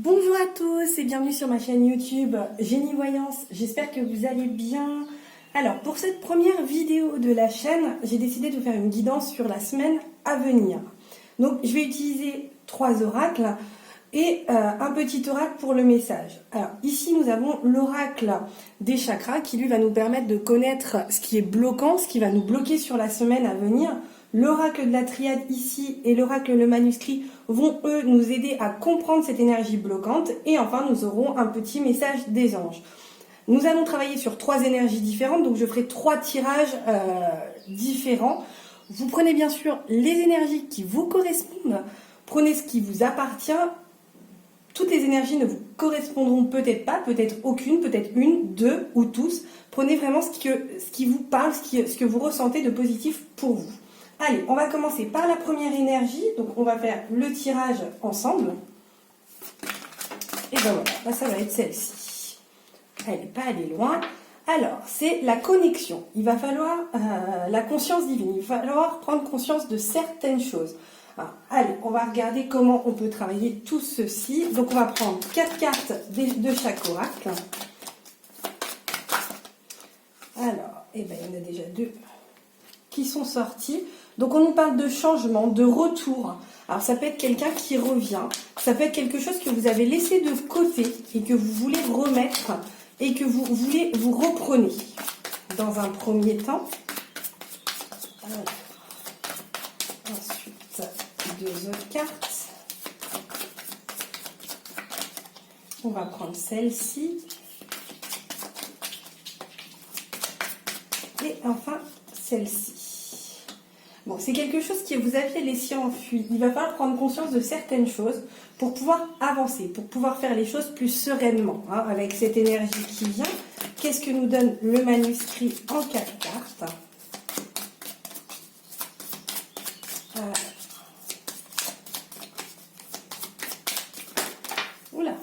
Bonjour à tous et bienvenue sur ma chaîne YouTube Génie Voyance, j'espère que vous allez bien. Alors pour cette première vidéo de la chaîne, j'ai décidé de faire une guidance sur la semaine à venir. Donc je vais utiliser 3 oracles et un petit oracle pour le message. Alors ici nous avons l'oracle des chakras qui lui va nous permettre de connaître ce qui est bloquant, ce qui va nous bloquer sur la semaine à venir. L'oracle de la triade ici et l'oracle le manuscrit vont eux nous aider à comprendre cette énergie bloquante. Et enfin nous aurons un petit message des anges. Nous allons travailler sur 3 énergies différentes, donc je ferai 3 tirages différents. Vous prenez bien sûr les énergies qui vous correspondent, prenez ce qui vous appartient. Toutes les énergies ne vous correspondront peut-être pas, peut-être aucune, peut-être une, deux ou tous. Prenez vraiment ce qui vous parle, ce que vous ressentez de positif pour vous. Allez, on va commencer par la première énergie. Donc, on va faire le tirage ensemble. Et ben voilà, là, ça va être celle-ci. Elle n'est pas allée loin. Alors, c'est la connexion. Il va falloir la conscience divine. Il va falloir prendre conscience de certaines choses. Alors, allez, on va regarder comment on peut travailler tout ceci. Donc, on va prendre 4 cartes de chaque oracle. Alors, eh ben, il y en a déjà 2 qui sont sortis. Donc on nous parle de changement, de retour. Alors ça peut être quelqu'un qui revient, ça peut être quelque chose que vous avez laissé de côté et que vous voulez remettre et que vous voulez vous reprenez. Dans un premier temps. Alors, ensuite, 2 autres cartes. On va prendre celle-ci. Et enfin celle-ci. Bon, c'est quelque chose que vous aviez laissé en fuite. Il va falloir prendre conscience de certaines choses pour pouvoir avancer, pour pouvoir faire les choses plus sereinement. Hein, avec cette énergie qui vient, qu'est-ce que nous donne le manuscrit en 4 cartes? Oula.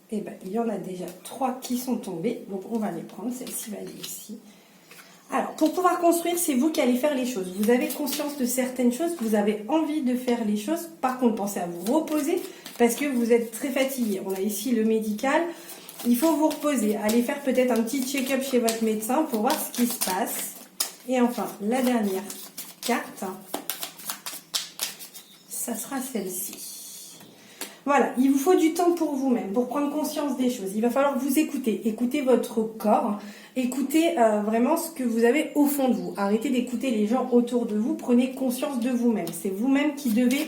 Eh bien, il y en a déjà 3 qui sont tombées. Donc, on va les prendre. Celle-ci va aller ici. Alors, pour pouvoir construire, c'est vous qui allez faire les choses. Vous avez conscience de certaines choses, vous avez envie de faire les choses. Par contre, pensez à vous reposer parce que vous êtes très fatigué. On a ici le médical. Il faut vous reposer. Allez faire peut-être un petit check-up chez votre médecin pour voir ce qui se passe. Et enfin, la dernière carte, ça sera celle-ci. Voilà, il vous faut du temps pour vous-même, pour prendre conscience des choses. Il va falloir vous écouter, écouter votre corps, écouter vraiment ce que vous avez au fond de vous. Arrêtez d'écouter les gens autour de vous, prenez conscience de vous-même. C'est vous-même qui devez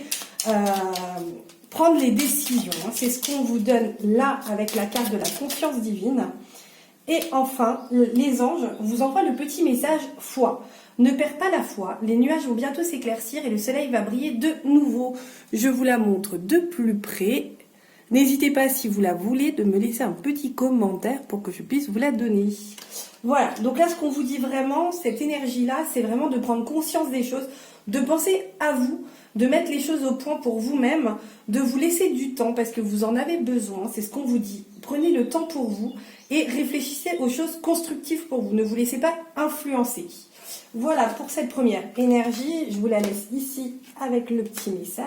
prendre les décisions. Hein. C'est ce qu'on vous donne là avec la carte de la conscience divine. Et enfin, les anges vous envoient le petit message foi. Ne perds pas la foi, les nuages vont bientôt s'éclaircir et le soleil va briller de nouveau. Je vous la montre de plus près. N'hésitez pas, si vous la voulez, de me laisser un petit commentaire pour que je puisse vous la donner. Voilà, donc là, ce qu'on vous dit vraiment, cette énergie-là, c'est vraiment de prendre conscience des choses, de penser à vous, de mettre les choses au point pour vous-même, de vous laisser du temps parce que vous en avez besoin, c'est ce qu'on vous dit. Prenez le temps pour vous et réfléchissez aux choses constructives pour vous. Ne vous laissez pas influencer. Voilà pour cette première énergie. Je vous la laisse ici avec le petit message.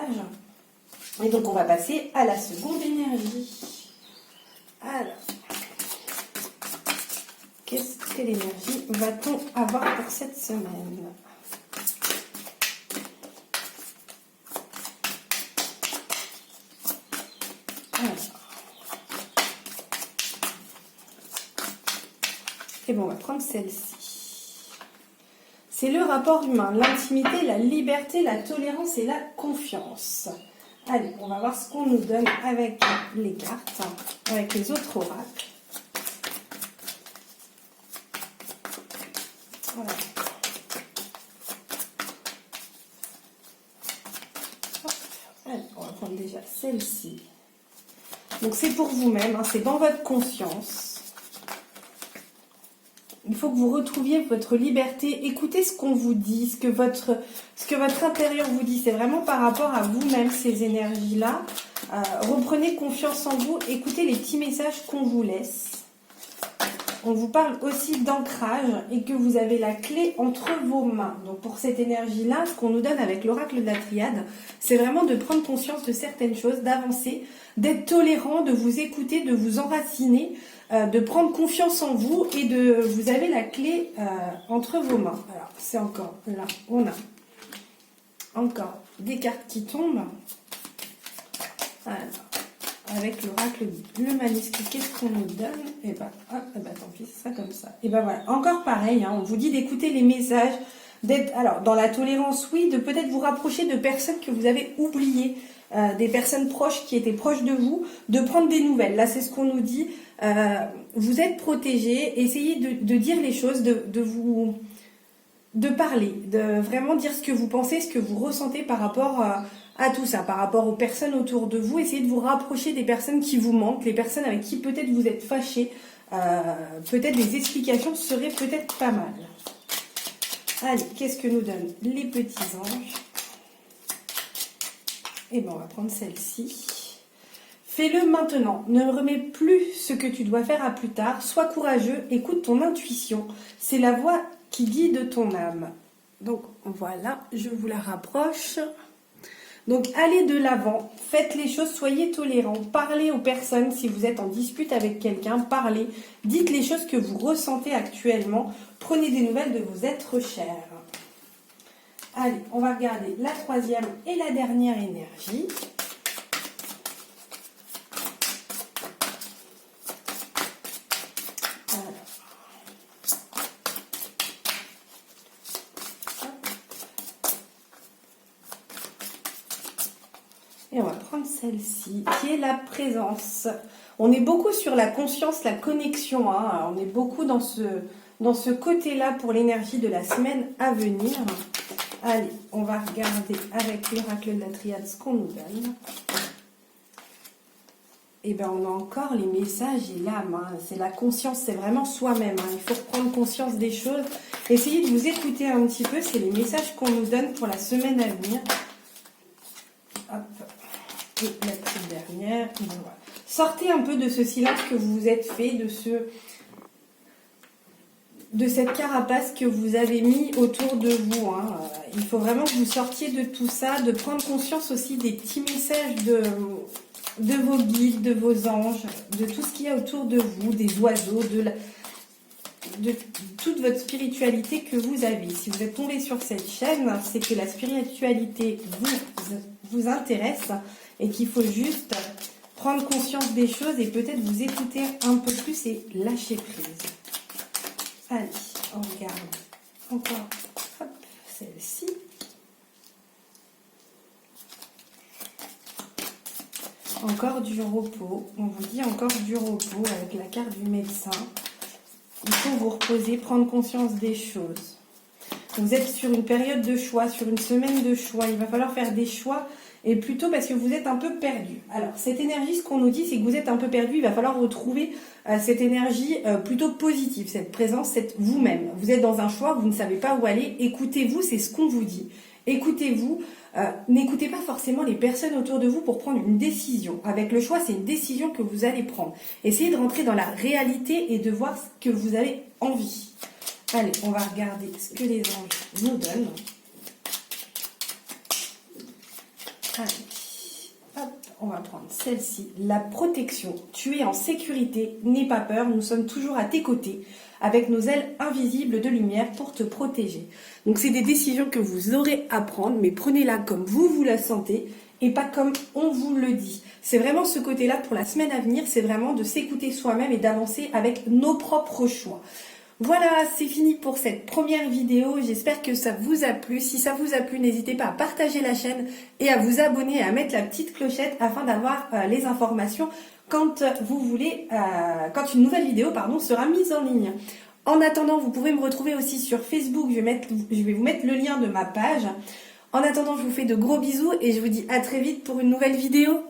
Et donc, on va passer à la seconde énergie. Alors, quelle énergie va-t-on avoir pour cette semaine ? Alors. Et bon, on va prendre celle-ci. C'est le rapport humain, l'intimité, la liberté, la tolérance et la confiance. Allez, on va voir ce qu'on nous donne avec les cartes, avec les autres oracles. Voilà. Allez, on va prendre déjà celle-ci. Donc c'est pour vous-même, hein, c'est dans votre conscience. Il faut que vous retrouviez votre liberté. Écoutez ce qu'on vous dit, ce que votre intérieur vous dit. C'est vraiment par rapport à vous-même, ces énergies-là. Reprenez confiance en vous. Écoutez les petits messages qu'on vous laisse. on vous parle aussi d'ancrage et que vous avez la clé entre vos mains. Donc pour cette énergie-là, ce qu'on nous donne avec l'oracle de la triade, c'est vraiment de prendre conscience de certaines choses, d'avancer, d'être tolérant, de vous écouter, de vous enraciner, de prendre confiance en vous et vous avez la clé entre vos mains. Alors c'est encore là, on a encore des cartes qui tombent. Voilà. Avec l'oracle, le manuscrit, qu'est-ce qu'on nous donne? Et ben, tant pis, c'est ça comme ça. Et ben voilà, encore pareil, hein, on vous dit d'écouter les messages, d'être, alors dans la tolérance, oui, de peut-être vous rapprocher de personnes que vous avez oubliées, des personnes proches qui étaient proches de vous, de prendre des nouvelles. Là, c'est ce qu'on nous dit. Vous êtes protégés, essayez de dire les choses, de parler, de vraiment dire ce que vous pensez, ce que vous ressentez par rapport à tout ça, par rapport aux personnes autour de vous. Essayez de vous rapprocher des personnes qui vous manquent, les personnes avec qui peut-être vous êtes fâchés. Peut-être des explications seraient peut-être pas mal. Allez, qu'est-ce que nous donnent les petits anges? Et ben on va prendre celle-ci. Fais-le maintenant, ne remets plus ce que tu dois faire à plus tard, sois courageux, écoute ton intuition, c'est la voix qui guide ton âme. Donc voilà, je vous la rapproche. Donc allez de l'avant, faites les choses, soyez tolérants, parlez aux personnes si vous êtes en dispute avec quelqu'un, parlez, dites les choses que vous ressentez actuellement, prenez des nouvelles de vos êtres chers. Allez, on va regarder la troisième et la dernière énergie. Et on va prendre celle-ci, qui est la présence. On est beaucoup sur la conscience, la connexion. Hein. On est beaucoup dans ce côté-là pour l'énergie de la semaine à venir. Allez, on va regarder avec l'oracle de la triade ce qu'on nous donne. Et bien, on a encore les messages et l'âme. Hein. C'est la conscience, c'est vraiment soi-même. Hein. Il faut prendre conscience des choses. Essayez de vous écouter un petit peu. C'est les messages qu'on nous donne pour la semaine à venir. Hop. Et la petite dernière. Voilà. Sortez un peu de ce silence que vous vous êtes fait, de cette carapace que vous avez mis autour de vous. Hein. Il faut vraiment que vous sortiez de tout ça, de prendre conscience aussi des petits messages de vos guides, de vos anges, de tout ce qu'il y a autour de vous, des oiseaux, de toute votre spiritualité que vous avez. Si vous êtes tombé sur cette chaîne, c'est que la spiritualité vous intéresse et qu'il faut juste prendre conscience des choses et peut-être vous écouter un peu plus et lâcher prise. Allez, on regarde encore celle-ci. Encore du repos. On vous dit encore du repos avec la carte du médecin. Il faut vous reposer, prendre conscience des choses. Vous êtes sur une période de choix, sur une semaine de choix. Il va falloir faire des choix et plutôt parce que vous êtes un peu perdu. Alors, cette énergie, ce qu'on nous dit, c'est que vous êtes un peu perdu. Il va falloir retrouver cette énergie plutôt positive, cette présence, cette vous-même. Vous êtes dans un choix, vous ne savez pas où aller. Écoutez-vous, c'est ce qu'on vous dit. Écoutez-vous. N'écoutez pas forcément les personnes autour de vous pour prendre une décision. Avec le choix, c'est une décision que vous allez prendre. Essayez de rentrer dans la réalité et de voir ce que vous avez envie. Allez, on va regarder ce que les anges nous donnent. Allez, hop, on va prendre celle-ci. La protection. Tu es en sécurité, n'aie pas peur, nous sommes toujours à tes côtés, avec nos ailes invisibles de lumière pour te protéger. Donc c'est des décisions que vous aurez à prendre, mais prenez-la comme vous la sentez et pas comme on vous le dit. C'est vraiment ce côté-là pour la semaine à venir, c'est vraiment de s'écouter soi-même et d'avancer avec nos propres choix. Voilà, c'est fini pour cette première vidéo. J'espère que ça vous a plu. Si ça vous a plu, n'hésitez pas à partager la chaîne et à vous abonner et à mettre la petite clochette afin d'avoir les informations quand vous voulez, quand une nouvelle vidéo sera mise en ligne. En attendant, vous pouvez me retrouver aussi sur Facebook. Je vais vous mettre le lien de ma page. En attendant, je vous fais de gros bisous et je vous dis à très vite pour une nouvelle vidéo.